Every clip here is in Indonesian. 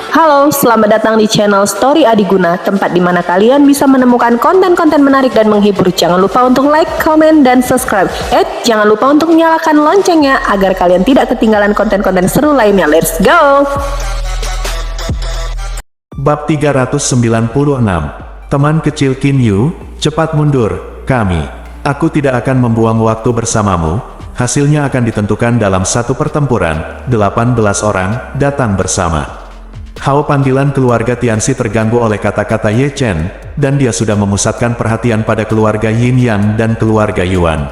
Halo, selamat datang di channel Story Adiguna, tempat di mana kalian bisa menemukan konten-konten menarik dan menghibur. Jangan lupa untuk like, comment, dan subscribe. Jangan lupa untuk nyalakan loncengnya agar kalian tidak ketinggalan konten-konten seru lainnya. Let's go! Bab 396. Teman kecil Qin Yu, cepat mundur, kami. Aku tidak akan membuang waktu bersamamu. Hasilnya akan ditentukan dalam satu pertempuran. 18 orang datang bersama. Hao panggilan keluarga Tianxi terganggu oleh kata-kata Ye Chen, dan dia sudah memusatkan perhatian pada keluarga Yin Yang dan keluarga Yuan.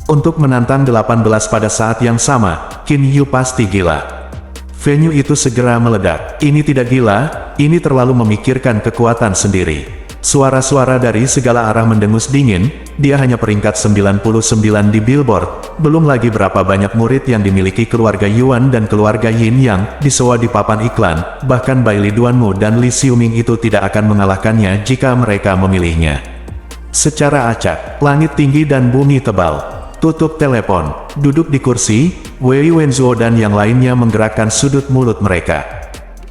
Untuk menantang 18 pada saat yang sama, Qin Yu pasti gila. Venue itu segera meledak. Ini tidak gila, ini terlalu memikirkan kekuatan sendiri. Suara-suara dari segala arah mendengus dingin, dia hanya peringkat 99 di Billboard, belum lagi berapa banyak murid yang dimiliki keluarga Yuan dan keluarga Yin Yang, disewa di papan iklan, bahkan Bai Li Duanmu dan Li Xiuming itu tidak akan mengalahkannya jika mereka memilihnya. Secara acak, langit tinggi dan bumi tebal. Tutup telepon, duduk di kursi, Wei Wenzuo dan yang lainnya menggerakkan sudut mulut mereka.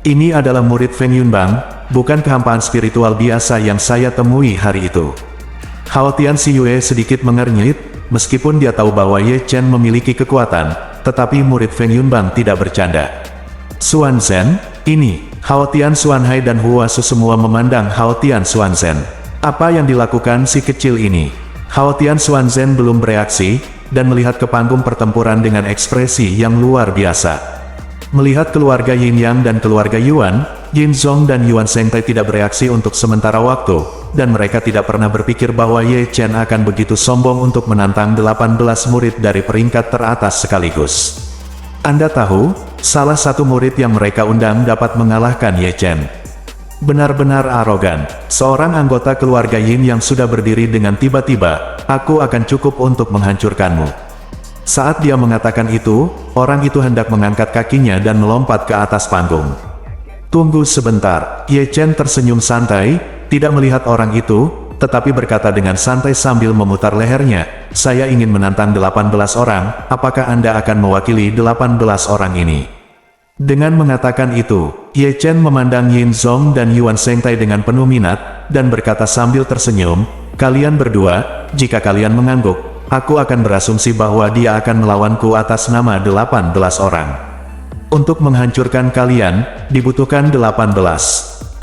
Ini adalah murid Feng Yunbang, bukan kehampaan spiritual biasa yang saya temui hari itu. Hao Tianxi Yue sedikit mengernyit, meskipun dia tahu bahwa Ye Chen memiliki kekuatan, tetapi murid Feng Yunbang tidak bercanda. Xuan Zhen, ini, Hao Tian Xuanhai dan Hua Su semua memandang Hao Tian Xuan Zhen. Apa yang dilakukan si kecil ini? Hao Tian Xuan Zhen belum bereaksi, dan melihat ke panggung pertempuran dengan ekspresi yang luar biasa. Melihat keluarga Yin Yang dan keluarga Yuan, Yin Zong dan Yuan Shengtai tidak bereaksi untuk sementara waktu, dan mereka tidak pernah berpikir bahwa Ye Chen akan begitu sombong untuk menantang 18 murid dari peringkat teratas sekaligus. Anda tahu, salah satu murid yang mereka undang dapat mengalahkan Ye Chen. Benar-benar arogan. Seorang anggota keluarga Yin yang sudah berdiri dengan tiba-tiba, aku akan cukup untuk menghancurkanmu. Saat dia mengatakan itu, orang itu hendak mengangkat kakinya dan melompat ke atas panggung. Tunggu sebentar, Ye Chen tersenyum santai, tidak melihat orang itu, tetapi berkata dengan santai sambil memutar lehernya, saya ingin menantang 18 orang, apakah Anda akan mewakili 18 orang ini? Dengan mengatakan itu, Ye Chen memandang Yin Zong dan Yuan Shengtai dengan penuh minat, dan berkata sambil tersenyum, kalian berdua, jika kalian mengangguk, aku akan berasumsi bahwa dia akan melawanku atas nama 18 orang. Untuk menghancurkan kalian, dibutuhkan 18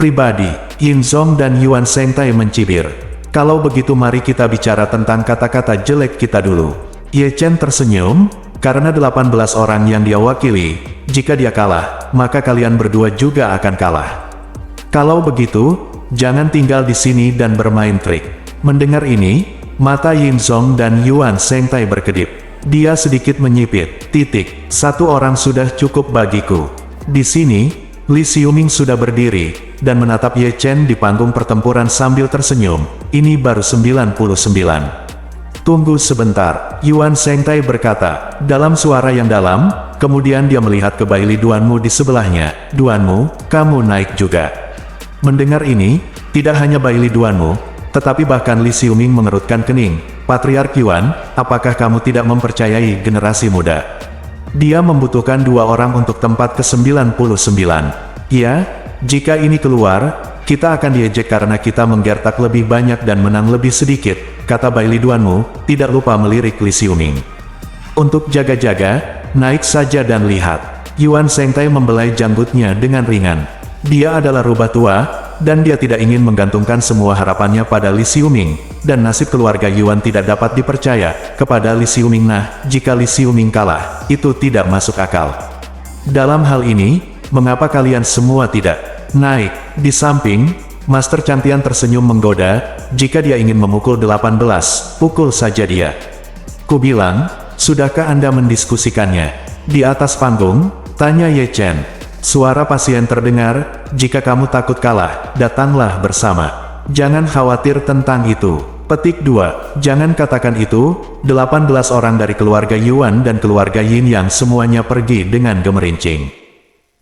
pribadi. Yin Zong dan Yuan Shengtai mencibir. Kalau begitu mari kita bicara tentang kata-kata jelek kita dulu. Ye Chen tersenyum, karena 18 orang yang dia wakili, jika dia kalah, maka kalian berdua juga akan kalah. Kalau begitu, jangan tinggal di sini dan bermain trik. Mendengar ini, mata Yin Zong dan Yuan Shengtai berkedip. Dia sedikit menyipit, satu orang sudah cukup bagiku. Di sini, Li Xiuming sudah berdiri, dan menatap Ye Chen di panggung pertempuran sambil tersenyum. Ini baru 99. Tunggu sebentar, Yuan Shengtai berkata, dalam suara yang dalam, kemudian dia melihat ke Bai Li Duanmu di sebelahnya. Duanmu, kamu naik juga. Mendengar ini, tidak hanya Bai Li Duanmu, tetapi bahkan Li Xiuming mengerutkan kening. Patriark Yuan, apakah kamu tidak mempercayai generasi muda? Dia membutuhkan 2 orang untuk tempat ke-99. Ya, jika ini keluar, kita akan diejek karena kita menggertak lebih banyak dan menang lebih sedikit, kata Bai Li Duanmu, tidak lupa melirik Li Xiuming. Untuk jaga-jaga, naik saja dan lihat. Yuan Shengtai membelai janggutnya dengan ringan. Dia adalah rubah tua, dan dia tidak ingin menggantungkan semua harapannya pada Li Xiuming, dan nasib keluarga Yuan tidak dapat dipercaya kepada Li Xiuming. Nah, jika Li Xiuming kalah, itu tidak masuk akal. Dalam hal ini, mengapa kalian semua tidak naik? Di samping, Master Chantian tersenyum menggoda, jika dia ingin memukul 18, pukul saja dia. Ku bilang, sudahkah Anda mendiskusikannya? Di atas panggung, tanya Ye Chen. Suara pasien terdengar, jika kamu takut kalah, datanglah bersama. Jangan khawatir tentang itu. Petik 2, jangan katakan itu, 18 orang dari keluarga Yuan dan keluarga Yin Yang semuanya pergi dengan gemerincing.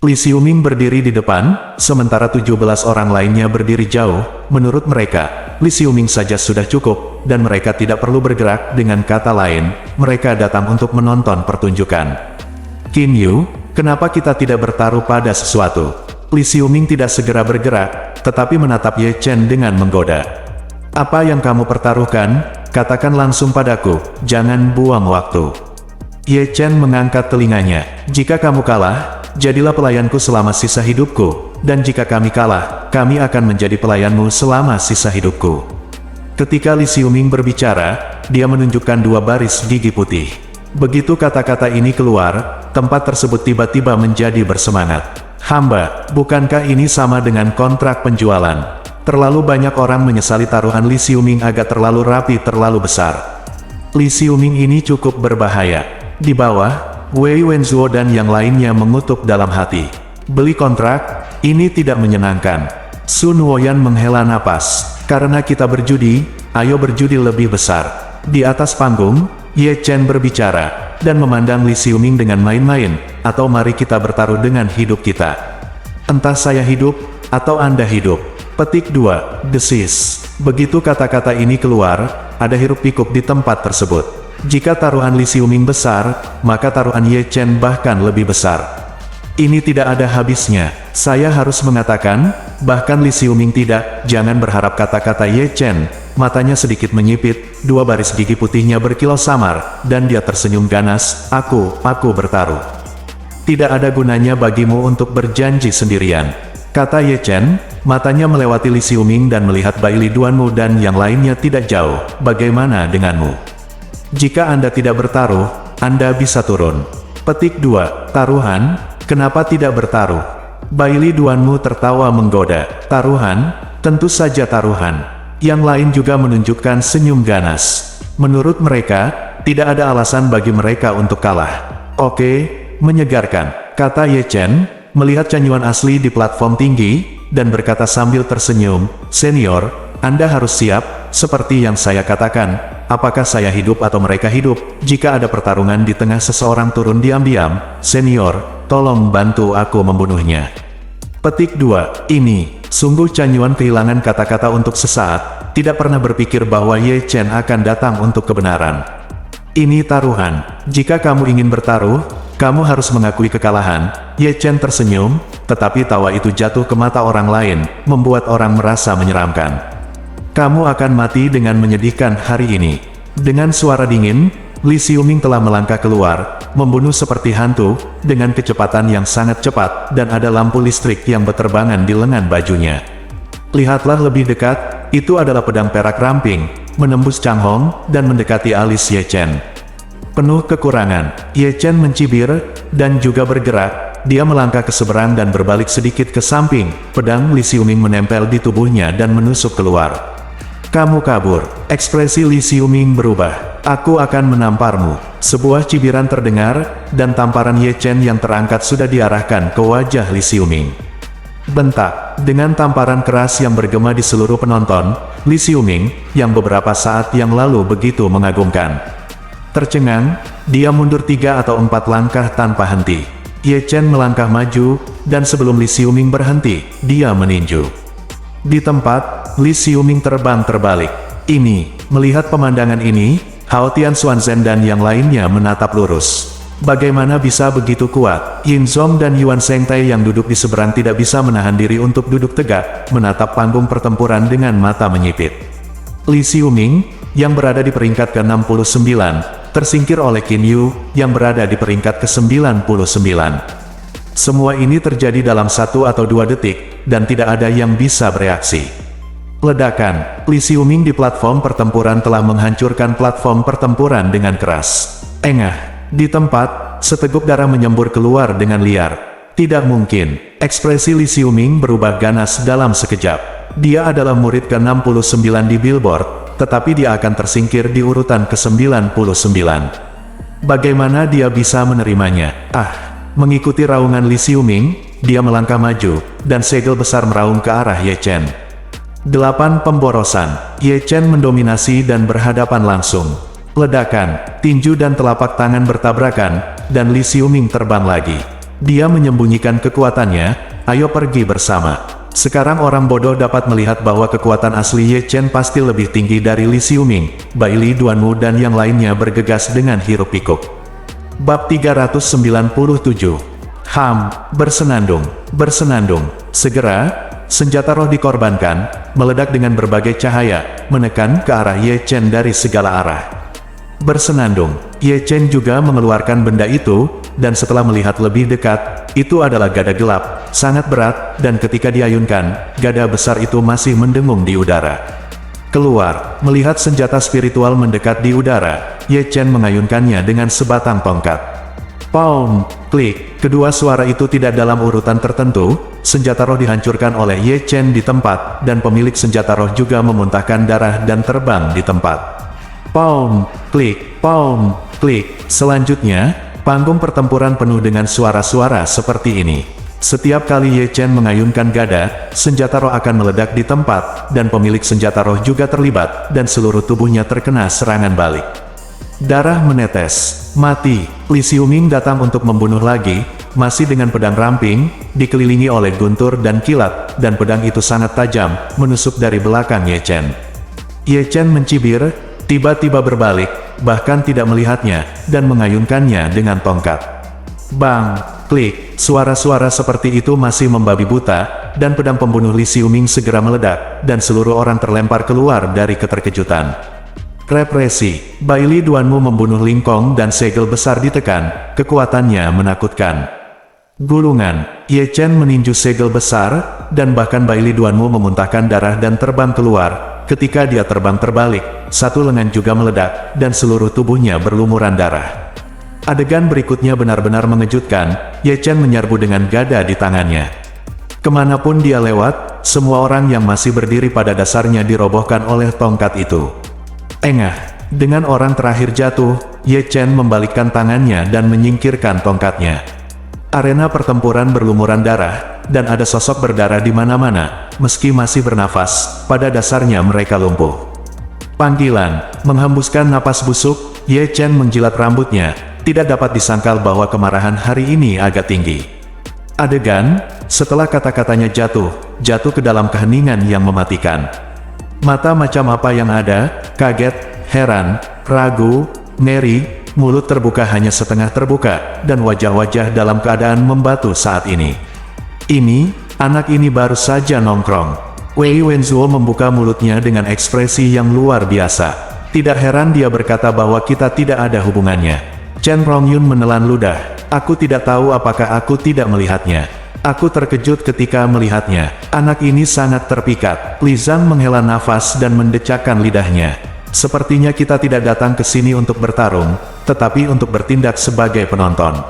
Li Xiuming berdiri di depan, sementara 17 orang lainnya berdiri jauh. Menurut mereka, Li Xiuming saja sudah cukup, dan mereka tidak perlu bergerak. Dengan kata lain, mereka datang untuk menonton pertunjukan. Qin Yu, kenapa kita tidak bertaruh pada sesuatu? Li Xiuming tidak segera bergerak, tetapi menatap Ye Chen dengan menggoda. Apa yang kamu pertaruhkan? Katakan langsung padaku, jangan buang waktu. Ye Chen mengangkat telinganya. Jika kamu kalah, jadilah pelayanku selama sisa hidupku, dan jika kami kalah, kami akan menjadi pelayanmu selama sisa hidupku. Ketika Li Xiuming berbicara, dia menunjukkan 2 baris gigi putih. Begitu kata-kata ini keluar, tempat tersebut tiba-tiba menjadi bersemangat. Hamba, bukankah ini sama dengan kontrak penjualan? Terlalu banyak orang menyesali taruhan Li Xiuming agak terlalu rapi, terlalu besar. Li Xiuming ini cukup berbahaya. Di bawah, Wei Wenzuo dan yang lainnya mengutuk dalam hati. Beli kontrak? Ini tidak menyenangkan. Sun Woyan menghela napas. Karena kita berjudi, ayo berjudi lebih besar. Di atas panggung, Ye Chen berbicara, dan memandang Li Xiuming dengan main-main, atau mari kita bertaruh dengan hidup kita. Entah saya hidup, atau Anda hidup. Petik 2, desis. Begitu kata-kata ini keluar, ada hiruk-pikuk di tempat tersebut. Jika taruhan Li Xiuming besar, maka taruhan Ye Chen bahkan lebih besar. Ini tidak ada habisnya. Saya harus mengatakan, bahkan Li Xiuming tidak, jangan berharap kata-kata Ye Chen. Matanya sedikit menyipit, 2 baris gigi putihnya berkilau samar, dan dia tersenyum ganas, aku bertaruh. Tidak ada gunanya bagimu untuk berjanji sendirian, kata Ye Chen. Matanya melewati Li Xiuming dan melihat Bai Li Duanmu dan yang lainnya tidak jauh. Bagaimana denganmu? Jika Anda tidak bertaruh, Anda bisa turun. Petik 2, taruhan? Kenapa tidak bertaruh? Bai Li Duanmu tertawa menggoda. Taruhan? Tentu saja taruhan. Yang lain juga menunjukkan senyum ganas. Menurut mereka, tidak ada alasan bagi mereka untuk kalah. Oke, menyegarkan, kata Ye Chen, melihat canyuan asli di platform tinggi, dan berkata sambil tersenyum, senior, Anda harus siap, seperti yang saya katakan, apakah saya hidup atau mereka hidup, jika ada pertarungan di tengah seseorang turun diam-diam, senior, tolong bantu aku membunuhnya. Petik 2, ini, sungguh canyuan kehilangan kata-kata untuk sesaat, tidak pernah berpikir bahwa Ye Chen akan datang untuk kebenaran. Ini taruhan, jika kamu ingin bertaruh, kamu harus mengakui kekalahan. Ye Chen tersenyum, tetapi tawa itu jatuh ke mata orang lain, membuat orang merasa menyeramkan. Kamu akan mati dengan menyedihkan hari ini. Dengan suara dingin, Li Xiuming telah melangkah keluar, membunuh seperti hantu, dengan kecepatan yang sangat cepat, dan ada lampu listrik yang berterbangan di lengan bajunya. Lihatlah lebih dekat, itu adalah pedang perak ramping, menembus Chang Hong, dan mendekati alis Ye Chen. Penuh kekurangan, Ye Chen mencibir, dan juga bergerak, dia melangkah ke seberang dan berbalik sedikit ke samping, pedang Li Xiuming menempel di tubuhnya dan menusuk keluar. Kamu kabur, ekspresi Li Xiuming berubah, aku akan menamparmu. Sebuah cibiran terdengar, dan tamparan Ye Chen yang terangkat sudah diarahkan ke wajah Li Xiuming. Bentak, dengan tamparan keras yang bergema di seluruh penonton, Li Xiuming, yang beberapa saat yang lalu begitu mengagumkan, tercengang, dia mundur 3 atau 4 langkah tanpa henti. Ye Chen melangkah maju, dan sebelum Li Xiuming berhenti, dia meninju. Di tempat, Li Xiuming terbang terbalik. Melihat pemandangan ini, Hao Tian Xuanzhen dan yang lainnya menatap lurus. Bagaimana bisa begitu kuat? Yin Zong dan Yuan Shengtai yang duduk di seberang tidak bisa menahan diri untuk duduk tegak, menatap panggung pertempuran dengan mata menyipit. Li Xiuming, yang berada di peringkat ke-69, tersingkir oleh Qin Yu, yang berada di peringkat ke-99. Semua ini terjadi dalam 1 atau 2 detik, dan tidak ada yang bisa bereaksi. Ledakan, Li Xiuming di platform pertempuran telah menghancurkan platform pertempuran dengan keras. Engah, di tempat, seteguk darah menyembur keluar dengan liar. Tidak mungkin, ekspresi Li Xiuming berubah ganas dalam sekejap. Dia adalah murid ke-69 di Billboard, tetapi dia akan tersingkir di urutan ke-99. Bagaimana dia bisa menerimanya? Mengikuti raungan Li Xiuming, dia melangkah maju, dan segel besar meraung ke arah Ye Chen. 8 pemborosan, Ye Chen mendominasi dan berhadapan langsung. Ledakan, tinju dan telapak tangan bertabrakan, dan Li Xiuming terbang lagi. Dia menyembunyikan kekuatannya, ayo pergi bersama. Sekarang orang bodoh dapat melihat bahwa kekuatan asli Ye Chen pasti lebih tinggi dari Li Xiuming. Bai Li Duanmu dan yang lainnya bergegas dengan hiruk-pikuk. Bab 397. Bersenandung, bersenandung. Segera, senjata roh dikorbankan, meledak dengan berbagai cahaya, menekan ke arah Ye Chen dari segala arah. Bersenandung, Ye Chen juga mengeluarkan benda itu, dan setelah melihat lebih dekat, itu adalah gada gelap, sangat berat, dan ketika diayunkan, gada besar itu masih mendengung di udara. Keluar, melihat senjata spiritual mendekat di udara, Ye Chen mengayunkannya dengan sebatang tongkat. Pound, klik, kedua suara itu tidak dalam urutan tertentu, senjata roh dihancurkan oleh Ye Chen di tempat, dan pemilik senjata roh juga memuntahkan darah dan terbang di tempat. Pound, klik, selanjutnya, panggung pertempuran penuh dengan suara-suara seperti ini. Setiap kali Ye Chen mengayunkan gada, senjata roh akan meledak di tempat, dan pemilik senjata roh juga terlibat, dan seluruh tubuhnya terkena serangan balik. Darah menetes, mati, Li Xiuming datang untuk membunuh lagi, masih dengan pedang ramping, dikelilingi oleh guntur dan kilat, dan pedang itu sangat tajam, menusuk dari belakang Ye Chen. Ye Chen mencibir, tiba-tiba berbalik, bahkan tidak melihatnya, dan mengayunkannya dengan tongkat. Bang, klik, suara-suara seperti itu masih membabi buta, dan pedang pembunuh Li Xiuming segera meledak, dan seluruh orang terlempar keluar dari keterkejutan. Represi, Baili Duanmu membunuh Ling Kong dan segel besar ditekan, kekuatannya menakutkan. Gulungan, Ye Chen meninju segel besar, dan bahkan Baili Duanmu memuntahkan darah dan terbang keluar. Ketika dia terbang terbalik, satu lengan juga meledak, dan seluruh tubuhnya berlumuran darah. Adegan berikutnya benar-benar mengejutkan, Ye Chen menyerbu dengan gada di tangannya. Kemanapun dia lewat, semua orang yang masih berdiri pada dasarnya dirobohkan oleh tongkat itu. Engah, dengan orang terakhir jatuh, Ye Chen membalikkan tangannya dan menyingkirkan tongkatnya. Arena pertempuran berlumuran darah, dan ada sosok berdarah di mana-mana, meski masih bernafas, pada dasarnya mereka lumpuh. Panggilan, menghembuskan napas busuk, Ye Chen menjilat rambutnya, tidak dapat disangkal bahwa kemarahan hari ini agak tinggi. Adegan, setelah kata-katanya jatuh ke dalam keheningan yang mematikan. Mata macam apa yang ada, kaget, heran, ragu, ngeri, mulut terbuka hanya setengah terbuka, dan wajah-wajah dalam keadaan membatu saat ini. Anak ini baru saja nongkrong. Wei Wenzuo membuka mulutnya dengan ekspresi yang luar biasa. Tidak heran dia berkata bahwa kita tidak ada hubungannya. Chen Rongyun menelan ludah. Aku tidak tahu apakah aku tidak melihatnya. Aku terkejut ketika melihatnya. Anak ini sangat terpikat. Li Zhang menghela nafas dan mendecakkan lidahnya. Sepertinya kita tidak datang ke sini untuk bertarung, tetapi untuk bertindak sebagai penonton.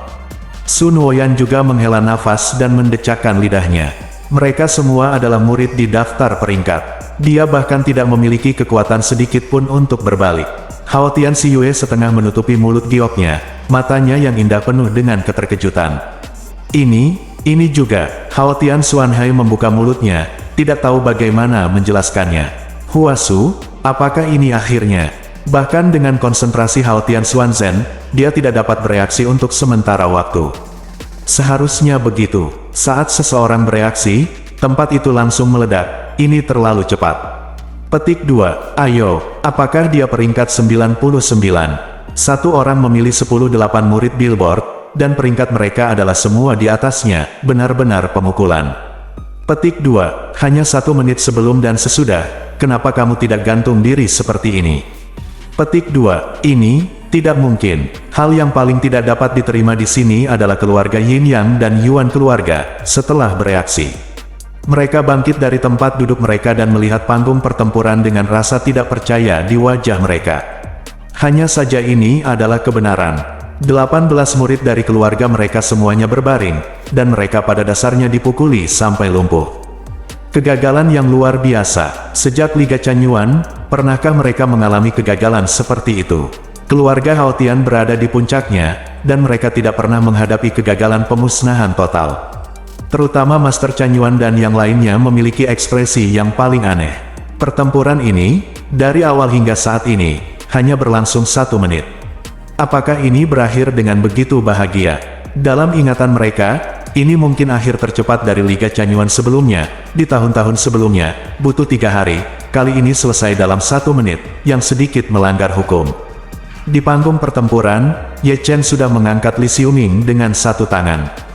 Sun Woyan juga menghela nafas dan mendecakkan lidahnya. Mereka semua adalah murid di daftar peringkat. Dia bahkan tidak memiliki kekuatan sedikit pun untuk berbalik. Hao Tian Xiyue setengah menutupi mulut gioknya, matanya yang indah penuh dengan keterkejutan. Ini juga, Hao Tian Xuanhai membuka mulutnya, tidak tahu bagaimana menjelaskannya. Huasu, apakah ini akhirnya? Bahkan dengan konsentrasi Hao Tian Xuanzhen, dia tidak dapat bereaksi untuk sementara waktu. Seharusnya begitu, saat seseorang bereaksi, tempat itu langsung meledak, ini terlalu cepat. Petik 2, ayo, apakah dia peringkat 99? Satu orang memilih 10-8 murid billboard, dan peringkat mereka adalah semua di atasnya, benar-benar pemukulan. Petik 2, hanya 1 menit sebelum dan sesudah, kenapa kamu tidak gantung diri seperti ini? Petik 2, ini, tidak mungkin. Hal yang paling tidak dapat diterima di sini adalah keluarga Yin Yang dan Yuan keluarga, setelah bereaksi. Mereka bangkit dari tempat duduk mereka dan melihat panggung pertempuran dengan rasa tidak percaya di wajah mereka. Hanya saja ini adalah kebenaran. 18 murid dari keluarga mereka semuanya berbaring, dan mereka pada dasarnya dipukuli sampai lumpuh. Kegagalan yang luar biasa. Sejak Liga Chanyuan, pernahkah mereka mengalami kegagalan seperti itu? Keluarga Hao Tian berada di puncaknya, dan mereka tidak pernah menghadapi kegagalan pemusnahan total. Terutama Master Chanyuan dan yang lainnya memiliki ekspresi yang paling aneh. Pertempuran ini, dari awal hingga saat ini, hanya berlangsung 1 menit. Apakah ini berakhir dengan begitu bahagia? Dalam ingatan mereka, ini mungkin akhir tercepat dari Liga Chanyuan sebelumnya. Di tahun-tahun sebelumnya, butuh 3 hari, kali ini selesai dalam 1 menit, yang sedikit melanggar hukum. Di panggung pertempuran, Ye Chen sudah mengangkat Li Xiuming dengan 1 tangan.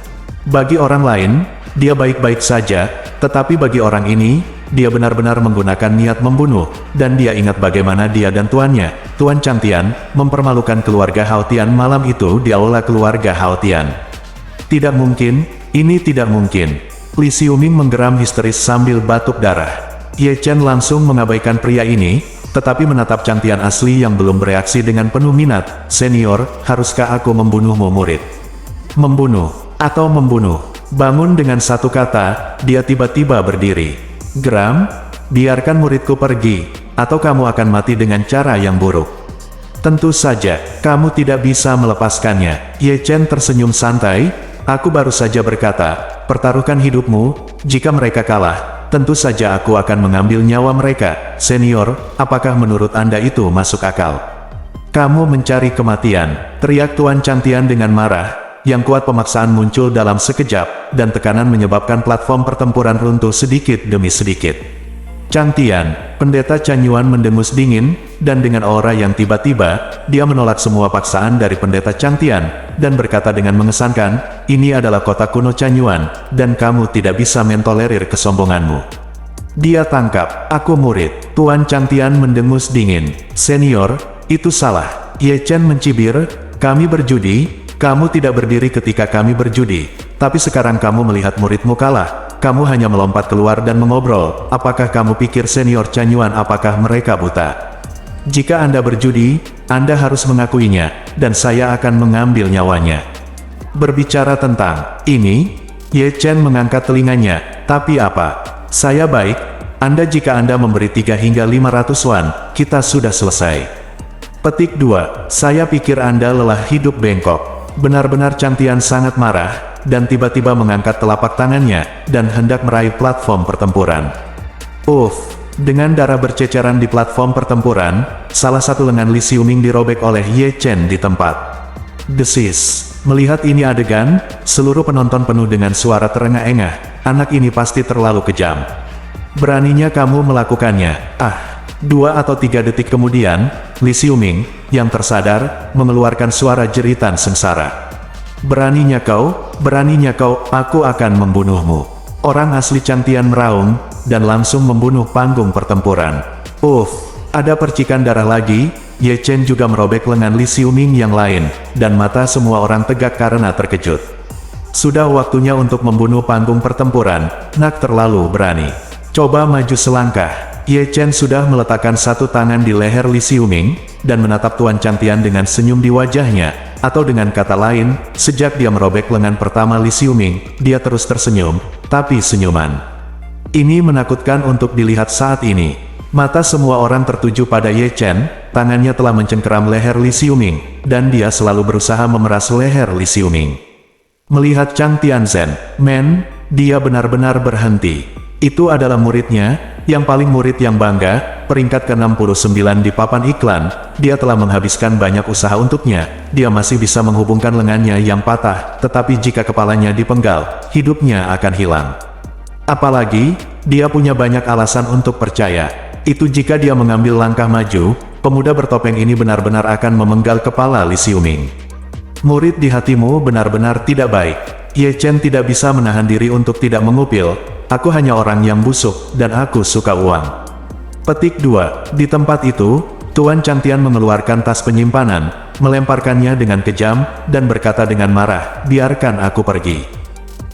Bagi orang lain, dia baik-baik saja, tetapi bagi orang ini, dia benar-benar menggunakan niat membunuh, dan dia ingat bagaimana dia dan tuannya, Tuan Changtian, mempermalukan keluarga Hao Tian malam itu di aula keluarga Hao Tian. Tidak mungkin, ini tidak mungkin. Li Xiuming menggeram histeris sambil batuk darah. Ye Chen langsung mengabaikan pria ini, tetapi menatap Changtian asli yang belum bereaksi dengan penuh minat. Senior, haruskah aku membunuhmu murid? Membunuh, atau membunuh? Bangun dengan satu kata, dia tiba-tiba berdiri. Geram, biarkan muridku pergi, atau kamu akan mati dengan cara yang buruk. Tentu saja, kamu tidak bisa melepaskannya. Ye Chen tersenyum santai, aku baru saja berkata, pertaruhkan hidupmu, jika mereka kalah, tentu saja aku akan mengambil nyawa mereka. Senior, apakah menurut Anda itu masuk akal? Kamu mencari kematian, teriak Tuan Changtian dengan marah. Yang kuat pemaksaan muncul dalam sekejap, dan tekanan menyebabkan platform pertempuran runtuh sedikit demi sedikit. Changtian, pendeta Chen Yuan mendengus dingin, dan dengan aura yang tiba-tiba, dia menolak semua paksaan dari pendeta Changtian, dan berkata dengan mengesankan, ini adalah kota kuno Chen Yuan, dan kamu tidak bisa mentolerir kesombonganmu. Dia tangkap, aku murid. Tuan Changtian mendengus dingin. Senior, itu salah. Ye Chen mencibir, kami berjudi. Kamu tidak berdiri ketika kami berjudi, tapi sekarang kamu melihat muridmu kalah, kamu hanya melompat keluar dan mengobrol. Apakah kamu pikir senior Chen Yuan apakah mereka buta? Jika Anda berjudi, Anda harus mengakuinya, dan saya akan mengambil nyawanya. Berbicara tentang ini, Ye Chen mengangkat telinganya, tapi apa? Saya baik, jika Anda memberi 3 hingga 500 wan, kita sudah selesai. Petik 2, saya pikir Anda lelah hidup bengkok. Benar-benar Changtian sangat marah, dan tiba-tiba mengangkat telapak tangannya, dan hendak meraih platform pertempuran. Dengan darah berceceran di platform pertempuran, salah satu lengan Li Xiuming dirobek oleh Ye Chen di tempat. Desis. Melihat ini adegan, seluruh penonton penuh dengan suara terengah-engah, anak ini pasti terlalu kejam. Beraninya kamu melakukannya. 2 atau 3 detik kemudian, Li Xiuming, yang tersadar, mengeluarkan suara jeritan sengsara. Beraninya kau, aku akan membunuhmu. Orang asli Changtian meraung, dan langsung membunuh panggung pertempuran. Ada percikan darah lagi, Ye Chen juga merobek lengan Li Xiuming yang lain, dan mata semua orang tegak karena terkejut. Sudah waktunya untuk membunuh panggung pertempuran, nak terlalu berani. Coba maju selangkah. Ye Chen sudah meletakkan satu tangan di leher Li Xiuming, dan menatap Tuan Changtian dengan senyum di wajahnya, atau dengan kata lain, sejak dia merobek lengan pertama Li Xiuming, dia terus tersenyum, tapi senyuman ini menakutkan untuk dilihat saat ini. Mata semua orang tertuju pada Ye Chen, tangannya telah mencengkeram leher Li Xiuming, dan dia selalu berusaha memeras leher Li Xiuming. Melihat Chang Tianzhen, dia benar-benar berhenti. Itu adalah muridnya, yang paling murid yang bangga, peringkat ke-69 di papan iklan, dia telah menghabiskan banyak usaha untuknya, dia masih bisa menghubungkan lengannya yang patah, tetapi jika kepalanya dipenggal, hidupnya akan hilang. Apalagi, dia punya banyak alasan untuk percaya, itu jika dia mengambil langkah maju, pemuda bertopeng ini benar-benar akan memenggal kepala Li Xiuming. Murid di hatimu benar-benar tidak baik. Ye Chen tidak bisa menahan diri untuk tidak mengupil, aku hanya orang yang busuk, dan aku suka uang. Petik 2, di tempat itu, Tuan Changtian mengeluarkan tas penyimpanan, melemparkannya dengan kejam, dan berkata dengan marah, biarkan aku pergi.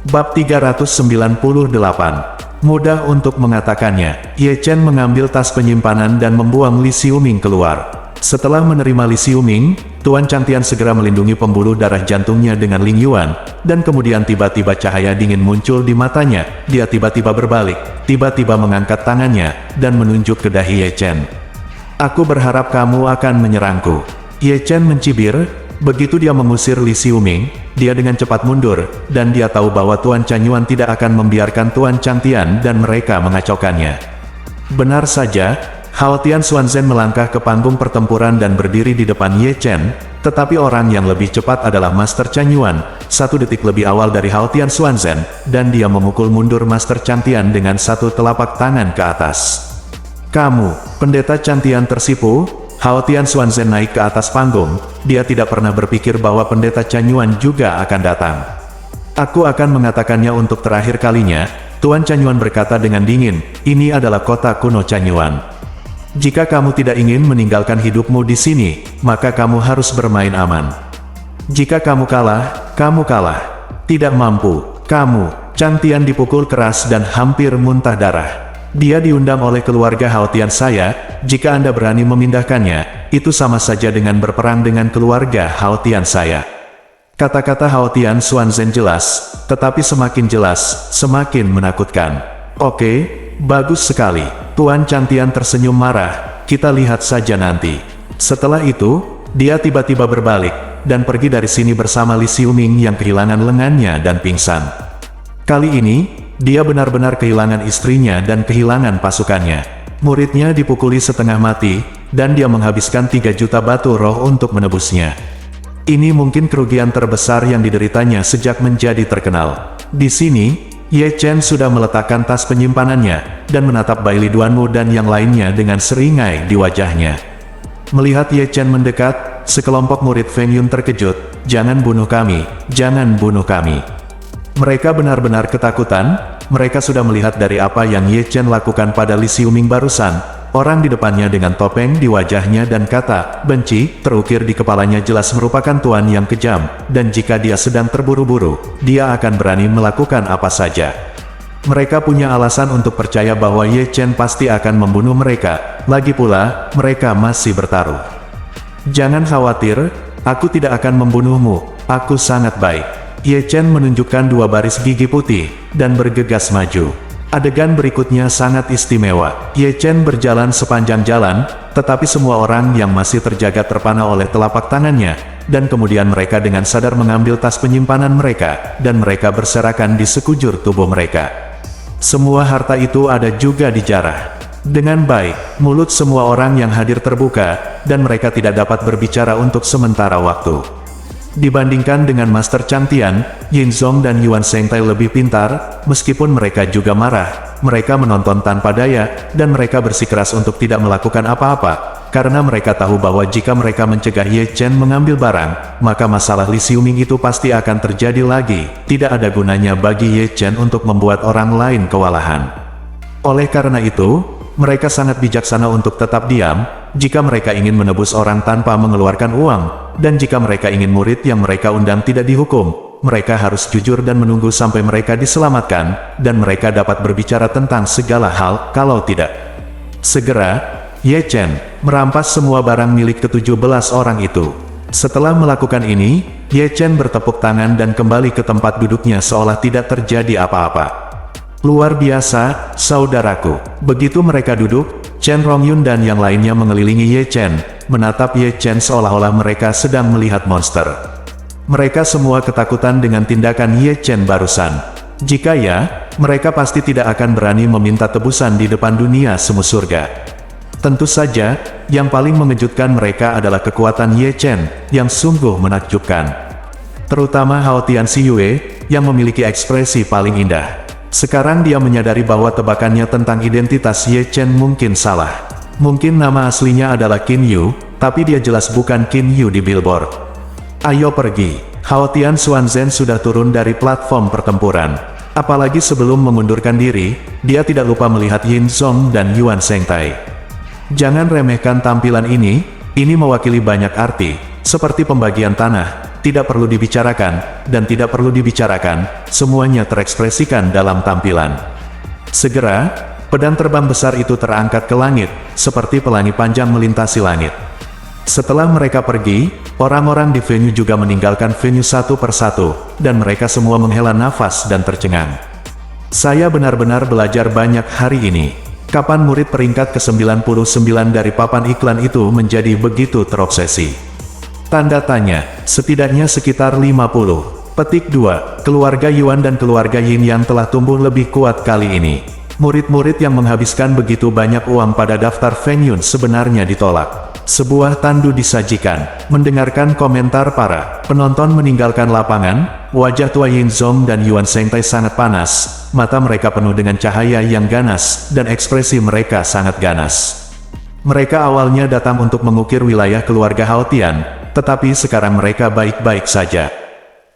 Bab 398, mudah untuk mengatakannya, Ye Chen mengambil tas penyimpanan dan membuang Li Xiuming keluar. Setelah menerima Li Xiuming, Tuan Changtian segera melindungi pembuluh darah jantungnya dengan Ling Yuan, dan kemudian tiba-tiba cahaya dingin muncul di matanya, dia tiba-tiba berbalik, tiba-tiba mengangkat tangannya, dan menunjuk ke dahi Ye Chen. Aku berharap kamu akan menyerangku. Ye Chen mencibir, begitu dia mengusir Li Xiuming, dia dengan cepat mundur, dan dia tahu bahwa Tuan Chen Yuan tidak akan membiarkan Tuan Changtian dan mereka mengacaukannya. Benar saja, Hao Tian Xuanzhen melangkah ke panggung pertempuran dan berdiri di depan Ye Chen, tetapi orang yang lebih cepat adalah Master Chen Yuan, 1 detik lebih awal dari Hao Tian Xuanzhen, dan dia memukul mundur Master Changtian dengan 1 telapak tangan ke atas. Kamu, pendeta Changtian tersipu. Hao Tian Xuanzhen naik ke atas panggung, dia tidak pernah berpikir bahwa pendeta Chen Yuan juga akan datang. Aku akan mengatakannya untuk terakhir kalinya, Tuan Chanyuan berkata dengan dingin, ini adalah kota kuno Chanyuan. Jika kamu tidak ingin meninggalkan hidupmu di sini, maka kamu harus bermain aman. Jika kamu kalah, kamu kalah. Tidak mampu, kamu. Chang Tian dipukul keras dan hampir muntah darah. Dia diundang oleh keluarga Hao Tian saya, jika Anda berani memindahkannya, itu sama saja dengan berperang dengan keluarga Hao Tian saya. Kata-kata Hao Tian Xuanzhen jelas, tetapi semakin jelas, semakin menakutkan. Oke, bagus sekali. Tuan Chang Tian tersenyum marah, kita lihat saja nanti. Setelah itu, dia tiba-tiba berbalik, dan pergi dari sini bersama Li Xiuming yang kehilangan lengannya dan pingsan. Kali ini, dia benar-benar kehilangan istrinya dan kehilangan pasukannya. Muridnya dipukuli setengah mati, dan dia menghabiskan 3 juta batu roh untuk menebusnya. Ini mungkin kerugian terbesar yang dideritanya sejak menjadi terkenal. Di sini, Ye Chen sudah meletakkan tas penyimpanannya, dan menatap Bai Li Duanmu dan yang lainnya dengan seringai di wajahnya. Melihat Ye Chen mendekat, sekelompok murid Feng Yun terkejut, jangan bunuh kami, jangan bunuh kami. Mereka benar-benar ketakutan, mereka sudah melihat dari apa yang Ye Chen lakukan pada Li Xiuming barusan. Orang di depannya dengan topeng di wajahnya dan kata, benci, terukir di kepalanya jelas merupakan tuan yang kejam, dan jika dia sedang terburu-buru, dia akan berani melakukan apa saja. Mereka punya alasan untuk percaya bahwa Ye Chen pasti akan membunuh mereka, lagi pula, mereka masih bertaruh. Jangan khawatir, aku tidak akan membunuhmu, aku sangat baik. Ye Chen menunjukkan 2 baris gigi putih, dan bergegas maju. Adegan berikutnya sangat istimewa. Ye Chen berjalan sepanjang jalan, tetapi semua orang yang masih terjaga terpana oleh telapak tangannya, dan kemudian mereka dengan sadar mengambil tas penyimpanan mereka, dan mereka berserakan di sekujur tubuh mereka. Semua harta itu ada juga dijarah. Dengan baik, mulut semua orang yang hadir terbuka, dan mereka tidak dapat berbicara untuk sementara waktu. Dibandingkan dengan Master Chang Tian, Yin Zong dan Yuan Shengtai lebih pintar, meskipun mereka juga marah, mereka menonton tanpa daya, dan mereka bersikeras untuk tidak melakukan apa-apa, karena mereka tahu bahwa jika mereka mencegah Ye Chen mengambil barang, maka masalah Li Xiuming itu pasti akan terjadi lagi, tidak ada gunanya bagi Ye Chen untuk membuat orang lain kewalahan. Oleh karena itu, mereka sangat bijaksana untuk tetap diam, jika mereka ingin menebus orang tanpa mengeluarkan uang, dan jika mereka ingin murid yang mereka undang tidak dihukum, mereka harus jujur dan menunggu sampai mereka diselamatkan, dan mereka dapat berbicara tentang segala hal, kalau tidak. Segera, Ye Chen merampas semua barang milik ke-17 orang itu. Setelah melakukan ini, Ye Chen bertepuk tangan dan kembali ke tempat duduknya seolah tidak terjadi apa-apa. Luar biasa, saudaraku. Begitu mereka duduk, Chen Rongyun dan yang lainnya mengelilingi Ye Chen, menatap Ye Chen seolah-olah mereka sedang melihat monster. Mereka semua ketakutan dengan tindakan Ye Chen barusan. Jika ya, mereka pasti tidak akan berani meminta tebusan di depan dunia semu surga. Tentu saja, yang paling mengejutkan mereka adalah kekuatan Ye Chen, yang sungguh menakjubkan. Terutama Hao Tian Xiyue, yang memiliki ekspresi paling indah. Sekarang dia menyadari bahwa tebakannya tentang identitas Ye Chen mungkin salah. Mungkin nama aslinya adalah Qin Yu, tapi dia jelas bukan Qin Yu di billboard. Ayo pergi. Hao Tian Xuanzhen sudah turun dari platform pertempuran. Apalagi sebelum mengundurkan diri, dia tidak lupa melihat Yin Zong dan Yuan Shengtai. Jangan remehkan tampilan ini mewakili banyak arti, seperti pembagian tanah. Tidak perlu dibicarakan, dan tidak perlu dibicarakan, semuanya terekspresikan dalam tampilan. Segera, pedang terbang besar itu terangkat ke langit, seperti pelangi panjang melintasi langit. Setelah mereka pergi, orang-orang di venue juga meninggalkan venue satu persatu, dan mereka semua menghela nafas dan tercengang. Saya benar-benar belajar banyak hari ini. Kapan murid peringkat ke-99 dari papan iklan itu menjadi begitu terobsesi? Tanda tanya, setidaknya sekitar 50. Petik 2, keluarga Yuan dan keluarga Yin yang telah tumbuh lebih kuat kali ini. Murid-murid yang menghabiskan begitu banyak uang pada daftar Feng Yun sebenarnya ditolak. Sebuah tandu disajikan. Mendengarkan komentar para penonton meninggalkan lapangan, wajah tua Yin Zong dan Yuan Shengtai sangat panas, mata mereka penuh dengan cahaya yang ganas, dan ekspresi mereka sangat ganas. Mereka awalnya datang untuk mengukir wilayah keluarga Hao Tian, tetapi sekarang mereka baik-baik saja.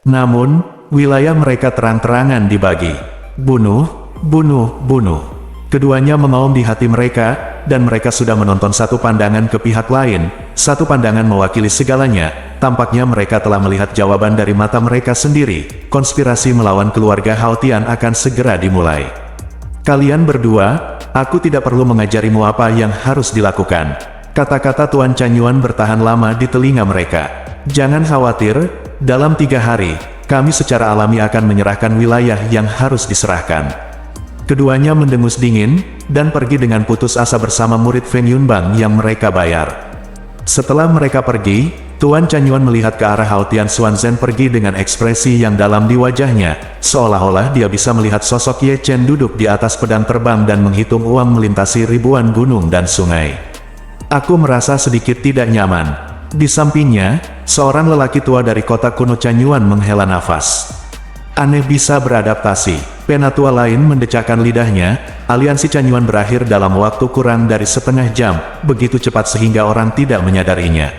Namun, wilayah mereka terang-terangan dibagi. Bunuh, bunuh, bunuh. Keduanya mengaum di hati mereka, dan mereka sudah menonton satu pandangan ke pihak lain, satu pandangan mewakili segalanya. Tampaknya mereka telah melihat jawaban dari mata mereka sendiri. Konspirasi melawan keluarga Hao Tian akan segera dimulai. Kalian berdua, aku tidak perlu mengajarimu apa yang harus dilakukan. Kata-kata Tuan Chan Yuan bertahan lama di telinga mereka. Jangan khawatir, dalam 3 hari, kami secara alami akan menyerahkan wilayah yang harus diserahkan. Keduanya mendengus dingin, dan pergi dengan putus asa bersama murid Feng Yunbang yang mereka bayar. Setelah mereka pergi, Tuan Chan Yuan melihat ke arah Hao Tian Xuanzhen pergi dengan ekspresi yang dalam di wajahnya, seolah-olah dia bisa melihat sosok Ye Chen duduk di atas pedang terbang dan menghitung uang melintasi ribuan gunung dan sungai. Aku merasa sedikit tidak nyaman. Di sampingnya, seorang lelaki tua dari kota kuno Chan Yuan menghela nafas. Aneh bisa beradaptasi. Penatua lain mendecakkan lidahnya. Aliansi Chan Yuan berakhir dalam waktu kurang dari setengah jam, begitu cepat sehingga orang tidak menyadarinya.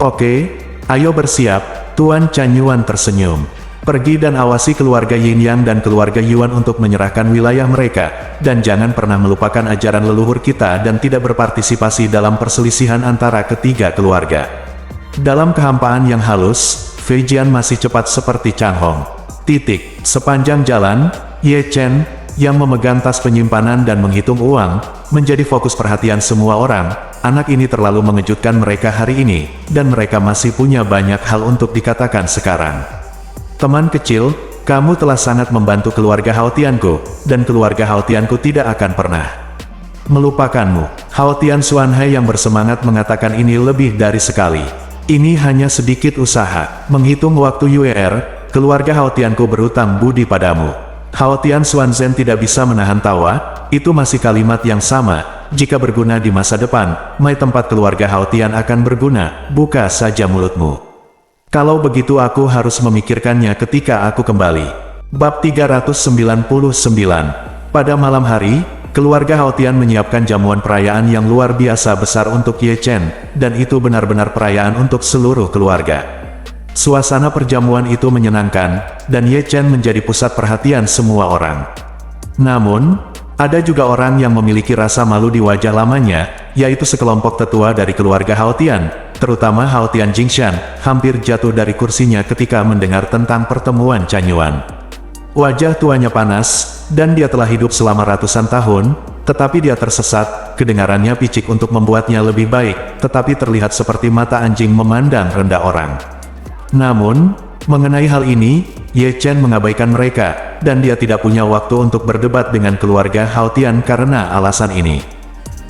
Oke, ayo bersiap. Tuan Chan Yuan tersenyum. Pergi dan awasi keluarga Yin Yang dan keluarga Yuan untuk menyerahkan wilayah mereka, dan jangan pernah melupakan ajaran leluhur kita dan tidak berpartisipasi dalam perselisihan antara ketiga keluarga. Dalam kehampaan yang halus, Fei Jian masih cepat seperti Chang Hong. Sepanjang jalan, Ye Chen, yang memegang tas penyimpanan dan menghitung uang, menjadi fokus perhatian semua orang. Anak ini terlalu mengejutkan mereka hari ini, dan mereka masih punya banyak hal untuk dikatakan sekarang. Teman kecil, kamu telah sangat membantu keluarga Hao Tianku, dan keluarga Hao Tianku tidak akan pernah melupakanmu. Hao Tian Xuanhai yang bersemangat mengatakan ini lebih dari sekali. Ini hanya sedikit usaha. Menghitung waktu UER, keluarga Hao Tianku berutang budi padamu. Hao Tian Xuanzhen tidak bisa menahan tawa. Itu masih kalimat yang sama. Jika berguna di masa depan, mai tempat keluarga Hao Tian akan berguna. Buka saja mulutmu. Kalau begitu aku harus memikirkannya ketika aku kembali. Bab 399. Pada malam hari, keluarga Hao Tian menyiapkan jamuan perayaan yang luar biasa besar untuk Ye Chen, dan itu benar-benar perayaan untuk seluruh keluarga. Suasana perjamuan itu menyenangkan, dan Ye Chen menjadi pusat perhatian semua orang. Namun, ada juga orang yang memiliki rasa malu di wajah lamanya, yaitu sekelompok tetua dari keluarga Hao Tian, terutama Hao Tian Jingshan, hampir jatuh dari kursinya ketika mendengar tentang pertemuan Chan Yuan. Wajah tuanya panas, dan dia telah hidup selama ratusan tahun, tetapi dia tersesat. Kedengarannya picik untuk membuatnya lebih baik, tetapi terlihat seperti mata anjing memandang rendah orang. Namun, mengenai hal ini, Ye Chen mengabaikan mereka, dan dia tidak punya waktu untuk berdebat dengan keluarga Hao Tian karena alasan ini.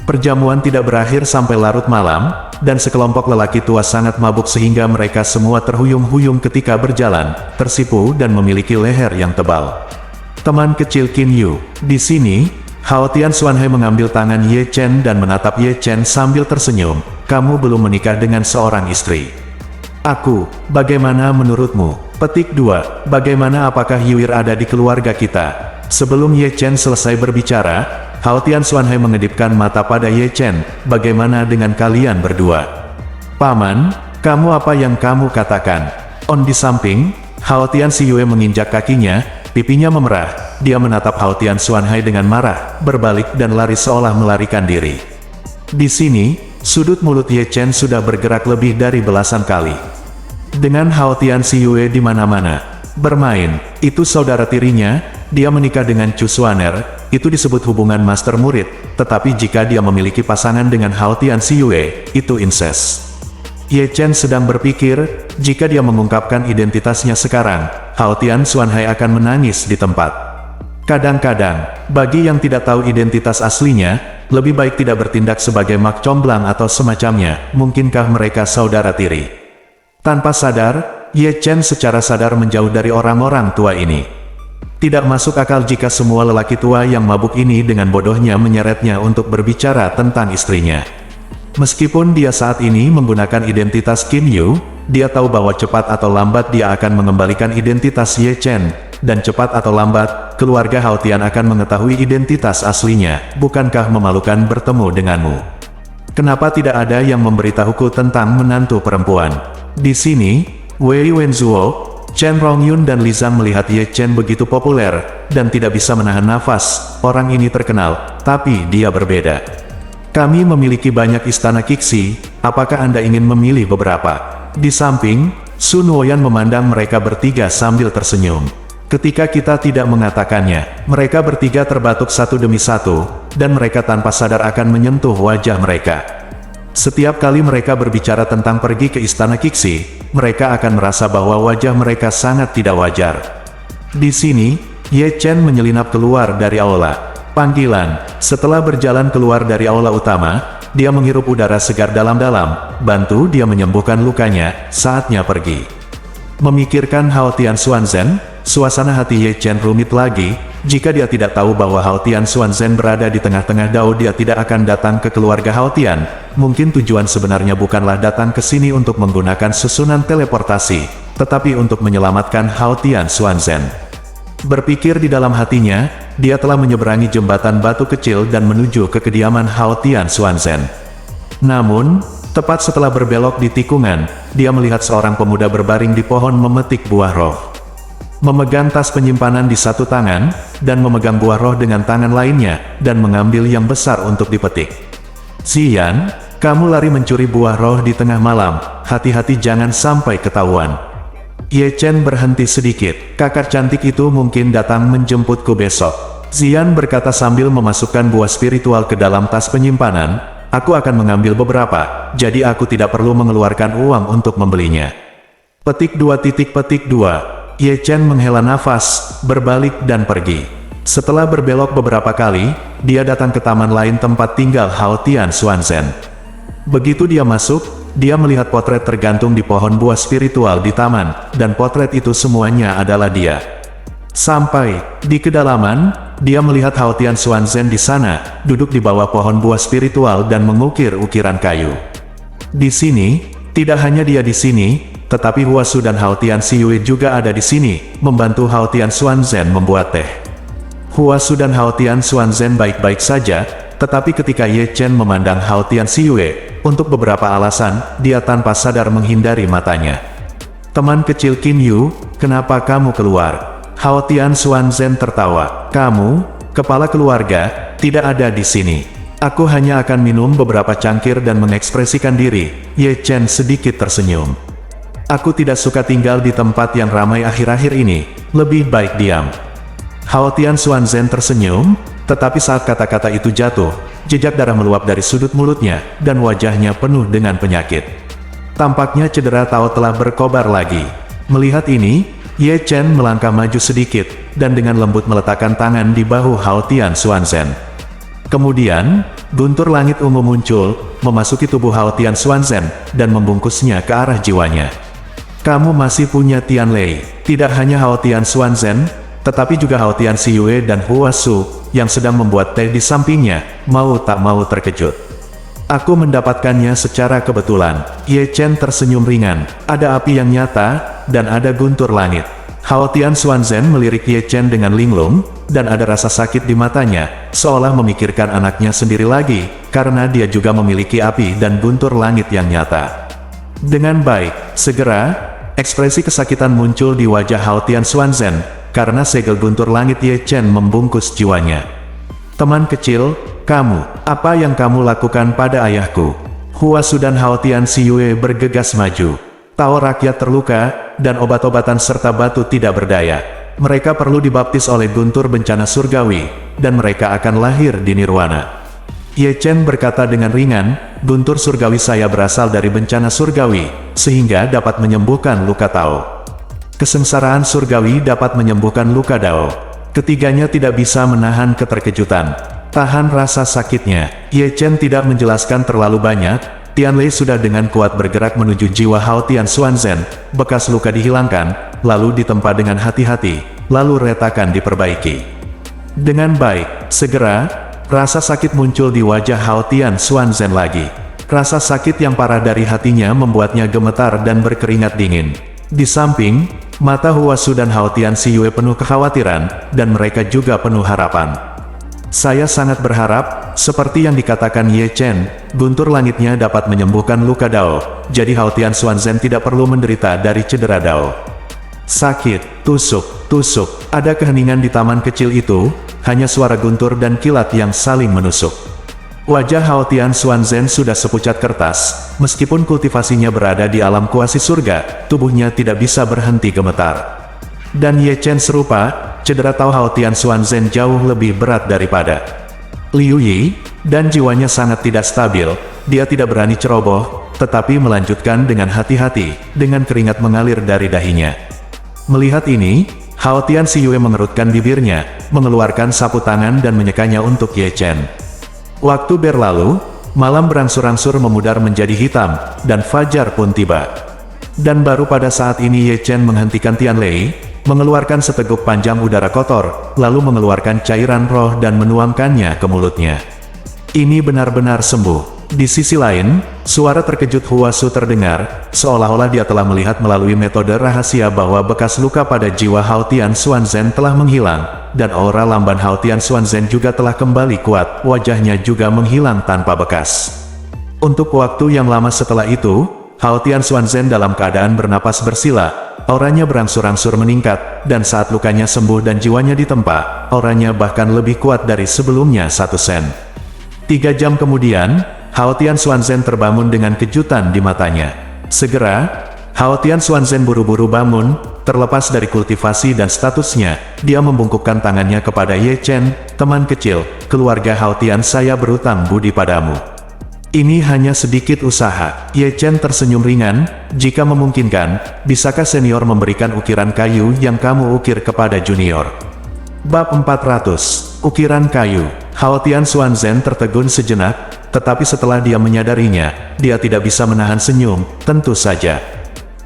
Perjamuan tidak berakhir sampai larut malam, dan sekelompok lelaki tua sangat mabuk sehingga mereka semua terhuyung-huyung ketika berjalan, tersipu dan memiliki leher yang tebal. Teman kecil Qin Yu, di sini, Hao Tian Xuanhai mengambil tangan Ye Chen dan menatap Ye Chen sambil tersenyum. Kamu belum menikah dengan seorang istri. Aku, bagaimana menurutmu? Petik 2. Bagaimana apakah Yuir ada di keluarga kita? Sebelum Ye Chen selesai berbicara, Hao Tian Xuanhai mengedipkan mata pada Ye Chen. Bagaimana dengan kalian berdua? Paman, kamu apa yang kamu katakan? Di samping, Hao Tian Xiyue menginjak kakinya, pipinya memerah. Dia menatap Hao Tian Xuanhai dengan marah, berbalik dan lari seolah melarikan diri. Di sini, sudut mulut Ye Chen sudah bergerak lebih dari belasan kali. Dengan Hao Tian Xiyue di mana-mana bermain, itu saudara tirinya. Dia menikah dengan Chu Xuaner, itu disebut hubungan master murid. Tetapi jika dia memiliki pasangan dengan Hao Tian Xiyue, itu incest. Ye Chen sedang berpikir, jika dia mengungkapkan identitasnya sekarang, Hao Tian Xuanhai akan menangis di tempat. Kadang-kadang, bagi yang tidak tahu identitas aslinya, lebih baik tidak bertindak sebagai mak comblang atau semacamnya. Mungkinkah mereka saudara tiri? Tanpa sadar, Ye Chen secara sadar menjauh dari orang-orang tua ini. Tidak masuk akal jika semua lelaki tua yang mabuk ini dengan bodohnya menyeretnya untuk berbicara tentang istrinya. Meskipun dia saat ini menggunakan identitas Qin Yu, dia tahu bahwa cepat atau lambat dia akan mengembalikan identitas Ye Chen, dan cepat atau lambat, keluarga Hao Tian akan mengetahui identitas aslinya. Bukankah memalukan bertemu denganmu? Kenapa tidak ada yang memberitahuku tentang menantu perempuan? Di sini, Wei Wenzuo, Chen Rongyun dan Li Zhang melihat Ye Chen begitu populer, dan tidak bisa menahan nafas. Orang ini terkenal, tapi dia berbeda. Kami memiliki banyak istana Qixi, apakah Anda ingin memilih beberapa? Di samping, Sun Woyan memandang mereka bertiga sambil tersenyum. Ketika kita tidak mengatakannya, mereka bertiga terbatuk satu demi satu, dan mereka tanpa sadar akan menyentuh wajah mereka. Setiap kali mereka berbicara tentang pergi ke istana Qixi, mereka akan merasa bahwa wajah mereka sangat tidak wajar. Di sini, Ye Chen menyelinap keluar dari aula. Panggilan. Setelah berjalan keluar dari aula utama, dia menghirup udara segar dalam-dalam, bantu dia menyembuhkan lukanya, saatnya pergi. Memikirkan Hao Tian Xuanzhen, suasana hati Ye Chen rumit lagi. Jika dia tidak tahu bahwa Hao Tian Xuanzhen berada di tengah-tengah Dao, dia tidak akan datang ke keluarga Hao Tian. Mungkin tujuan sebenarnya bukanlah datang ke sini untuk menggunakan susunan teleportasi, tetapi untuk menyelamatkan Hao Tian Xuanzhen. Berpikir di dalam hatinya, dia telah menyeberangi jembatan batu kecil dan menuju ke kediaman Hao Tian Xuanzhen. Namun, tepat setelah berbelok di tikungan, dia melihat seorang pemuda berbaring di pohon memetik buah roh. Memegang tas penyimpanan di satu tangan, dan memegang buah roh dengan tangan lainnya, dan mengambil yang besar untuk dipetik. Ziyan, kamu lari mencuri buah roh di tengah malam, hati-hati jangan sampai ketahuan. Ye Chen berhenti sedikit, kakak cantik itu mungkin datang menjemputku besok. Ziyan berkata sambil memasukkan buah spiritual ke dalam tas penyimpanan, aku akan mengambil beberapa, jadi aku tidak perlu mengeluarkan uang untuk membelinya. Petik 2. Ye Chen menghela nafas, berbalik dan pergi. Setelah berbelok beberapa kali, dia datang ke taman lain tempat tinggal Hao Tian Xuanzhen. Begitu dia masuk, dia melihat potret tergantung di pohon buah spiritual di taman, dan potret itu semuanya adalah dia. Sampai di kedalaman, dia melihat Hao Tian Xuanzhen di sana, duduk di bawah pohon buah spiritual dan mengukir ukiran kayu. Di sini, tidak hanya dia di sini, tetapi Huasu dan Hao Tian Xiyue juga ada di sini, membantu Hao Tian Xuanzhen membuat teh. Huasu dan Hao Tian Xuanzhen baik-baik saja, tetapi ketika Ye Chen memandang Hao Tian Xiyue, untuk beberapa alasan, dia tanpa sadar menghindari matanya. Teman kecil Qin Yu, kenapa kamu keluar? Hao Tian Xuanzhen tertawa. Kamu, kepala keluarga, tidak ada di sini. Aku hanya akan minum beberapa cangkir dan mengekspresikan diri. Ye Chen sedikit tersenyum. Aku tidak suka tinggal di tempat yang ramai akhir-akhir ini, lebih baik diam. Hao Tian Xuanzhen tersenyum, tetapi saat kata-kata itu jatuh, jejak darah meluap dari sudut mulutnya, dan wajahnya penuh dengan penyakit. Tampaknya cedera Tao telah berkobar lagi. Melihat ini, Ye Chen melangkah maju sedikit, dan dengan lembut meletakkan tangan di bahu Hao Tian Xuanzhen. Kemudian, guntur langit ungu muncul, memasuki tubuh Hao Tian Xuanzhen, dan membungkusnya ke arah jiwanya. Kamu masih punya Tianlei, tidak hanya Hao Tian Xuanzhen, tetapi juga Hao Tian Xiyue dan Huasu, yang sedang membuat teh di sampingnya, mau tak mau terkejut. Aku mendapatkannya secara kebetulan. Ye Chen tersenyum ringan, ada api yang nyata, dan ada guntur langit. Hao Tian Xuanzhen melirik Ye Chen dengan linglung, dan ada rasa sakit di matanya, seolah memikirkan anaknya sendiri lagi, karena dia juga memiliki api dan guntur langit yang nyata. Dengan baik, segera, ekspresi kesakitan muncul di wajah Hao Tian Xuanzhen, karena segel guntur langit Ye Chen membungkus jiwanya. Teman kecil, kamu, apa yang kamu lakukan pada ayahku? Huasu dan Hao Tian Xiyue bergegas maju. Tao rakyat terluka, dan obat-obatan serta batu tidak berdaya. Mereka perlu dibaptis oleh guntur bencana surgawi, dan mereka akan lahir di nirwana. Ye Chen berkata dengan ringan, guntur surgawi saya berasal dari bencana surgawi, sehingga dapat menyembuhkan luka Tao. Kesengsaraan surgawi dapat menyembuhkan luka Dao. Ketiganya tidak bisa menahan keterkejutan. Tahan rasa sakitnya. Ye Chen tidak menjelaskan terlalu banyak. Tianlei sudah dengan kuat bergerak menuju jiwa Hao Tian Xuanzhen. Bekas luka dihilangkan, lalu ditempa dengan hati-hati, lalu retakan diperbaiki. Dengan baik, segera, rasa sakit muncul di wajah Hao Tian Xuanzhen lagi. Rasa sakit yang parah dari hatinya membuatnya gemetar dan berkeringat dingin. Di samping, mata Huasu dan Hao Tian Xiyue penuh kekhawatiran, dan mereka juga penuh harapan. Saya sangat berharap, seperti yang dikatakan Ye Chen, guntur langitnya dapat menyembuhkan luka Dao, jadi Hao Tian Xuanzhen tidak perlu menderita dari cedera Dao. Sakit, tusuk, tusuk. Ada keheningan di taman kecil itu, hanya suara guntur dan kilat yang saling menusuk. Wajah Hao Tian Xuanzhen sudah sepucat kertas, meskipun kultivasinya berada di alam kuasi surga, tubuhnya tidak bisa berhenti gemetar. Dan Ye Chen serupa, cedera Hao Tian Xuanzhen jauh lebih berat daripada Liu Yi, dan jiwanya sangat tidak stabil. Dia tidak berani ceroboh, tetapi melanjutkan dengan hati-hati, dengan keringat mengalir dari dahinya. Melihat ini, Hao Tian Xiyue mengerutkan bibirnya, mengeluarkan sapu tangan dan menyekanya untuk Ye Chen. Waktu berlalu, malam berangsur-angsur memudar menjadi hitam, dan fajar pun tiba. Dan baru pada saat ini Ye Chen menghentikan Tianlei, mengeluarkan seteguk panjang udara kotor, lalu mengeluarkan cairan roh dan menuangkannya ke mulutnya. Ini benar-benar sembuh. Di sisi lain, suara terkejut Huasu terdengar, seolah-olah dia telah melihat melalui metode rahasia bahwa bekas luka pada jiwa Hao Tian Xuanzhen telah menghilang, dan aura lamban Hao Tian Xuanzhen juga telah kembali kuat, wajahnya juga menghilang tanpa bekas. Untuk waktu yang lama setelah itu, Hao Tian Xuanzhen dalam keadaan bernapas bersila, auranya berangsur-angsur meningkat, dan saat lukanya sembuh dan jiwanya ditempa, auranya bahkan lebih kuat dari sebelumnya 1 sen. 3 jam kemudian, Hao Tian Xuanzhen terbangun dengan kejutan di matanya. Segera, Hao Tian Xuanzhen buru-buru bangun, terlepas dari kultivasi dan statusnya, dia membungkukkan tangannya kepada Ye Chen, teman kecil, keluarga Hao Tian saya berutang budi padamu. Ini hanya sedikit usaha. Ye Chen tersenyum ringan, jika memungkinkan, bisakah senior memberikan ukiran kayu yang kamu ukir kepada junior? Bab 400, Ukiran Kayu. Hao Tian Xuanzhen tertegun sejenak, tetapi setelah dia menyadarinya, dia tidak bisa menahan senyum, tentu saja.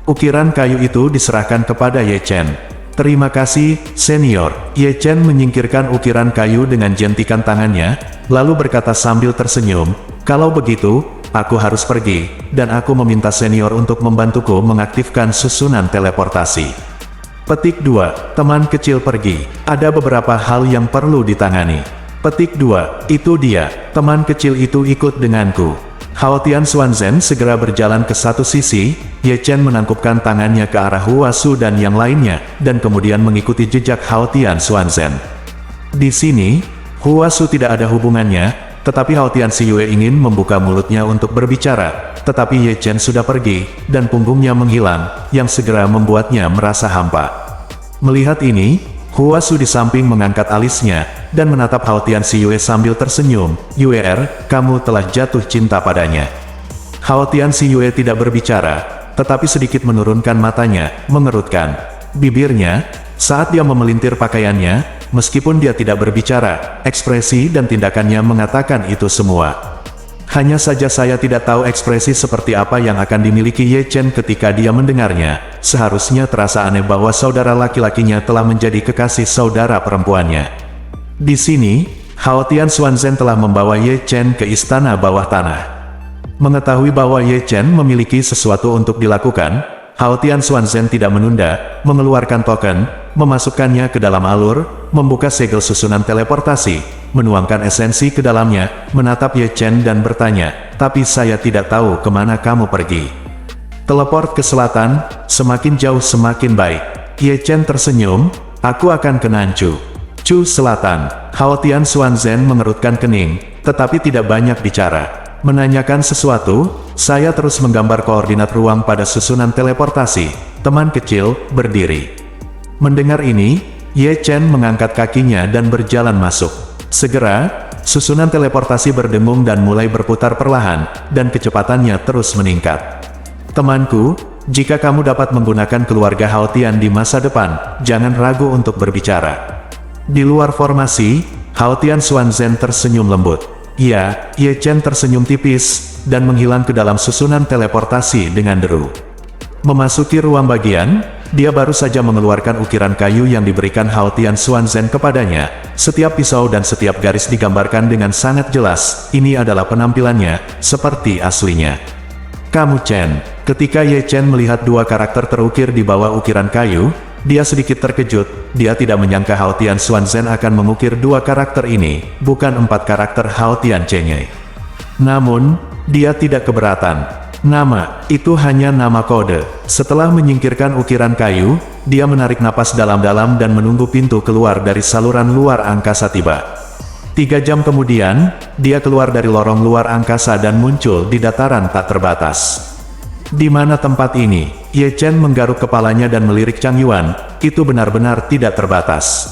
Ukiran kayu itu diserahkan kepada Ye Chen. Terima kasih, senior. Ye Chen menyingkirkan ukiran kayu dengan jentikan tangannya, lalu berkata sambil tersenyum, kalau begitu, aku harus pergi, dan aku meminta senior untuk membantuku mengaktifkan susunan teleportasi. Petik 2, teman kecil pergi. Ada beberapa hal yang perlu ditangani. Petik 2, itu dia, teman kecil itu ikut denganku. Hao Tian Xuanzhen segera berjalan ke satu sisi, Ye Chen menangkupkan tangannya ke arah Huasu dan yang lainnya, dan kemudian mengikuti jejak Hao Tian Xuanzhen. Di sini, Huasu tidak ada hubungannya, tetapi Hao Tian Xiyue ingin membuka mulutnya untuk berbicara, tetapi Ye Chen sudah pergi, dan punggungnya menghilang, yang segera membuatnya merasa hampa. Melihat ini, Huasu di samping mengangkat alisnya, dan menatap Hao Tian Xiyue sambil tersenyum, Yuer, kamu telah jatuh cinta padanya. Hao Tian Xiyue tidak berbicara, tetapi sedikit menurunkan matanya, mengerutkan bibirnya, saat dia memelintir pakaiannya, meskipun dia tidak berbicara, ekspresi dan tindakannya mengatakan itu semua. Hanya saja saya tidak tahu ekspresi seperti apa yang akan dimiliki Ye Chen ketika dia mendengarnya. Seharusnya terasa aneh bahwa saudara laki-lakinya telah menjadi kekasih saudara perempuannya. Di sini, Hao Tian Xuanzhen telah membawa Ye Chen ke istana bawah tanah. Mengetahui bahwa Ye Chen memiliki sesuatu untuk dilakukan, Hao Tian Xuanzhen tidak menunda, mengeluarkan token, memasukkannya ke dalam alur, membuka segel susunan teleportasi, menuangkan esensi ke dalamnya, menatap Ye Chen dan bertanya, tapi saya tidak tahu kemana kamu pergi. Teleport ke selatan, semakin jauh semakin baik. Ye Chen tersenyum, aku akan ke Nanchu. Chu Selatan. Hao Tian Xuanzhen mengerutkan kening, tetapi tidak banyak bicara. Menanyakan sesuatu, saya terus menggambar koordinat ruang pada susunan teleportasi. Teman kecil, berdiri. Mendengar ini, Ye Chen mengangkat kakinya dan berjalan masuk. Segera, susunan teleportasi berdengung dan mulai berputar perlahan, dan kecepatannya terus meningkat. Temanku, jika kamu dapat menggunakan keluarga Hao Tian di masa depan, jangan ragu untuk berbicara. Di luar formasi, Hao Tian Xuanzhen tersenyum lembut. Iya, Ye Chen tersenyum tipis, dan menghilang ke dalam susunan teleportasi dengan deru. Memasuki ruang bagian, dia baru saja mengeluarkan ukiran kayu yang diberikan Hao Tian Xuanzhen kepadanya. Setiap pisau dan setiap garis digambarkan dengan sangat jelas, ini adalah penampilannya, seperti aslinya. Kamu Chen. Ketika Ye Chen melihat dua karakter terukir di bawah ukiran kayu, dia sedikit terkejut. Dia tidak menyangka Hao Tian Xuanzhen akan mengukir dua karakter ini, bukan 4 karakter Hao Tian Chenye. Namun, dia tidak keberatan. Nama, itu hanya nama kode. Setelah menyingkirkan ukiran kayu, dia menarik napas dalam-dalam dan menunggu pintu keluar dari saluran luar angkasa tiba. 3 jam kemudian, dia keluar dari lorong luar angkasa dan muncul di dataran tak terbatas. Di mana tempat ini? Ye Chen menggaruk kepalanya dan melirik Chang Yuan, itu benar-benar tidak terbatas.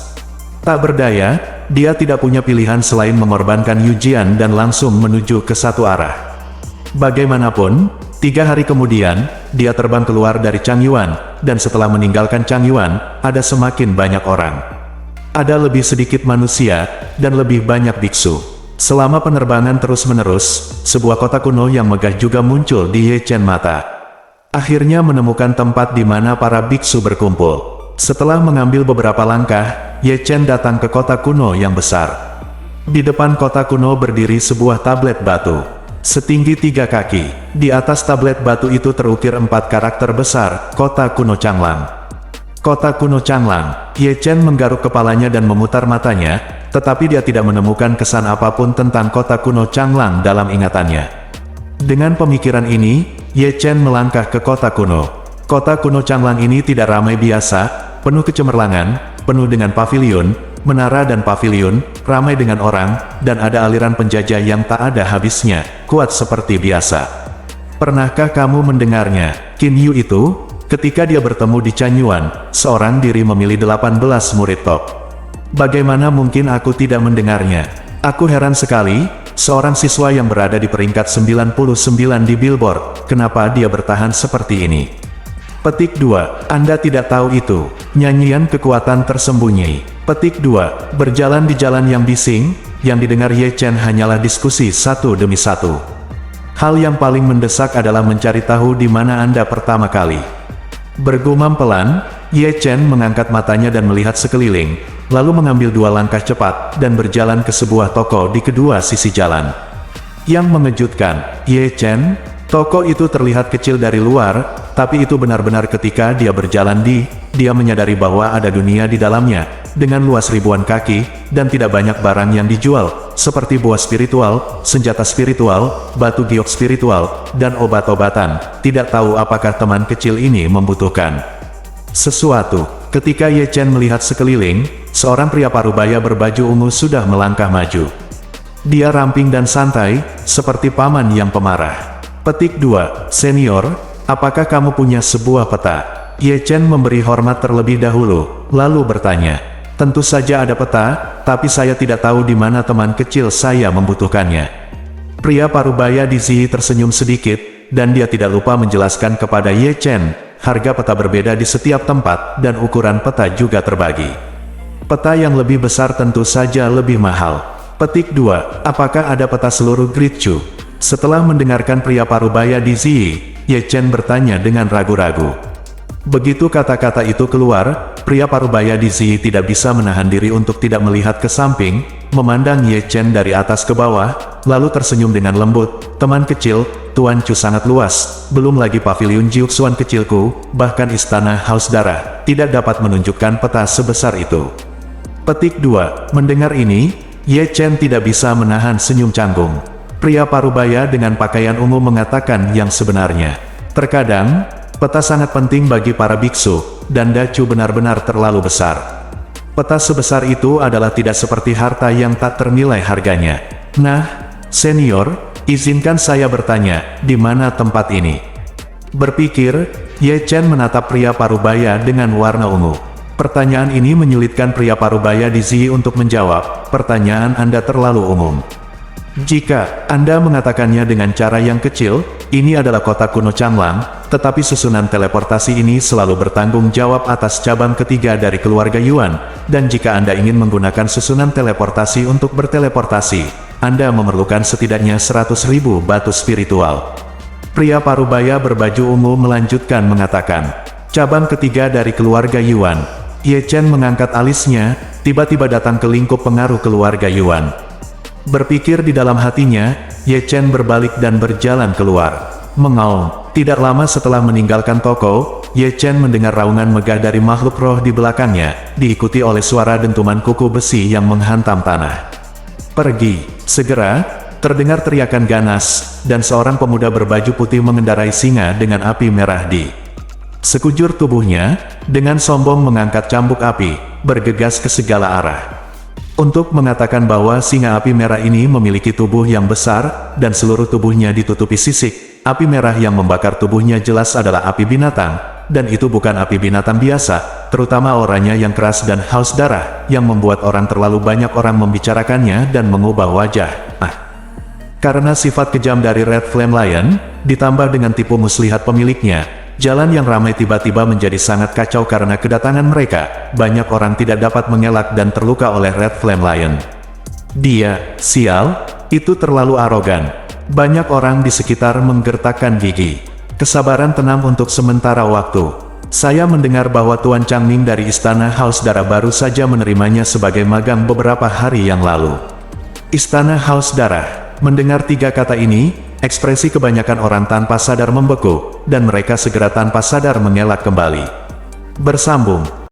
Tak berdaya, dia tidak punya pilihan selain mengorbankan Yu Jian dan langsung menuju ke satu arah. Bagaimanapun, 3 hari kemudian, dia terbang keluar dari Chang Yuan, dan setelah meninggalkan Chang Yuan, ada semakin banyak orang. Ada lebih sedikit manusia, dan lebih banyak biksu. Selama penerbangan terus-menerus, sebuah kota kuno yang megah juga muncul di Ye Chen mata. Akhirnya menemukan tempat di mana para biksu berkumpul. Setelah mengambil beberapa langkah, Ye Chen datang ke kota kuno yang besar. Di depan kota kuno berdiri sebuah tablet batu. Setinggi 3 kaki, di atas tablet batu itu terukir 4 karakter besar, Kota Kuno Changlang. Kota Kuno Changlang. Ye Chen menggaruk kepalanya dan memutar matanya, tetapi dia tidak menemukan kesan apapun tentang Kota Kuno Changlang dalam ingatannya. Dengan pemikiran ini, Ye Chen melangkah ke kota kuno. Kota Kuno Changlang ini tidak ramai biasa, penuh kecemerlangan, penuh dengan pavilion, menara dan pavilion, ramai dengan orang, dan ada aliran penjajah yang tak ada habisnya, kuat seperti biasa. Pernahkah kamu mendengarnya? Qin Yu itu, ketika dia bertemu di Chanyuan, seorang diri memilih 18 murid top. Bagaimana mungkin aku tidak mendengarnya? Aku heran sekali, seorang siswa yang berada di peringkat 99 di Billboard, kenapa dia bertahan seperti ini? Petik 2. Anda tidak tahu itu. Nyanyian kekuatan tersembunyi. Petik 2. Berjalan di jalan yang bising, yang didengar Ye Chen hanyalah diskusi satu demi satu. Hal yang paling mendesak adalah mencari tahu di mana Anda pertama kali. Bergumam pelan, Ye Chen mengangkat matanya dan melihat sekeliling, lalu mengambil 2 langkah cepat, dan berjalan ke sebuah toko di kedua sisi jalan. Yang mengejutkan, Ye Chen, toko itu terlihat kecil dari luar, tapi itu benar-benar ketika dia berjalan dia menyadari bahwa ada dunia di dalamnya, dengan luas ribuan kaki, dan tidak banyak barang yang dijual, seperti buah spiritual, senjata spiritual, batu giok spiritual, dan obat-obatan. Tidak tahu apakah teman kecil ini membutuhkan sesuatu. Ketika Ye Chen melihat sekeliling, seorang pria parubaya berbaju ungu sudah melangkah maju. Dia ramping dan santai, seperti paman yang pemarah. Petik 2. Senior, apakah kamu punya sebuah peta? Ye Chen memberi hormat terlebih dahulu, lalu bertanya. Tentu saja ada peta, tapi saya tidak tahu di mana teman kecil saya membutuhkannya. Pria parubaya di Ziyi tersenyum sedikit, dan dia tidak lupa menjelaskan kepada Ye Chen, harga peta berbeda di setiap tempat, dan ukuran peta juga terbagi. Peta yang lebih besar tentu saja lebih mahal. Petik 2. Apakah ada peta seluruh Great Chu? Setelah mendengarkan pria parubaya di Ziyi, Ye Chen bertanya dengan ragu-ragu. Begitu kata-kata itu keluar, pria parubaya di Ziyi tidak bisa menahan diri untuk tidak melihat ke samping, memandang Ye Chen dari atas ke bawah, lalu tersenyum dengan lembut. Teman kecil, Tuan Chu sangat luas, belum lagi pavilion Jiuxuan kecilku, bahkan istana Haus Darah, tidak dapat menunjukkan peta sebesar itu. Petik 2. Mendengar ini, Ye Chen tidak bisa menahan senyum canggung. Pria parubaya dengan pakaian ungu mengatakan yang sebenarnya. Terkadang, peta sangat penting bagi para biksu, dan dacu benar-benar terlalu besar. Peta sebesar itu adalah tidak seperti harta yang tak ternilai harganya. Nah, senior, izinkan saya bertanya, di mana tempat ini? Berpikir, Ye Chen menatap pria parubaya dengan warna ungu. Pertanyaan ini menyulitkan pria parubaya di Ziyi untuk menjawab, pertanyaan Anda terlalu umum. Jika Anda mengatakannya dengan cara yang kecil, ini adalah kota kuno Changlang, tetapi susunan teleportasi ini selalu bertanggung jawab atas cabang ketiga dari keluarga Yuan, dan jika Anda ingin menggunakan susunan teleportasi untuk berteleportasi, Anda memerlukan setidaknya 100.000 batu spiritual. Pria parubaya berbaju ungu melanjutkan mengatakan, cabang ketiga dari keluarga Yuan. Ye Chen mengangkat alisnya, tiba-tiba datang ke lingkup pengaruh keluarga Yuan. Berpikir di dalam hatinya, Ye Chen berbalik dan berjalan keluar. Mengaum. Tidak lama setelah meninggalkan toko, Ye Chen mendengar raungan megah dari makhluk roh di belakangnya, diikuti oleh suara dentuman kuku besi yang menghantam tanah. Pergi. Segera, terdengar teriakan ganas, dan seorang pemuda berbaju putih mengendarai singa dengan api merah di Sekujur tubuhnya, dengan sombong mengangkat cambuk api, bergegas ke segala arah. Untuk mengatakan bahwa singa api merah ini memiliki tubuh yang besar, dan seluruh tubuhnya ditutupi sisik, api merah yang membakar tubuhnya jelas adalah api binatang, dan itu bukan api binatang biasa, terutama auranya yang keras dan haus darah, yang membuat orang terlalu banyak orang membicarakannya dan mengubah wajah. Karena sifat kejam dari Red Flame Lion, ditambah dengan tipu muslihat pemiliknya, jalan yang ramai tiba-tiba menjadi sangat kacau karena kedatangan mereka. Banyak orang tidak dapat mengelak dan terluka oleh Red Flame Lion. Dia, sial, itu terlalu arogan. Banyak orang di sekitar menggertakkan gigi. Kesabaran tenang untuk sementara waktu. Saya mendengar bahwa Tuan Changning dari Istana Haus Darah baru saja menerimanya sebagai magang beberapa hari yang lalu. Istana Haus Darah. Mendengar 3 kata ini, ekspresi kebanyakan orang tanpa sadar membeku, dan mereka segera tanpa sadar mengelak kembali. Bersambung.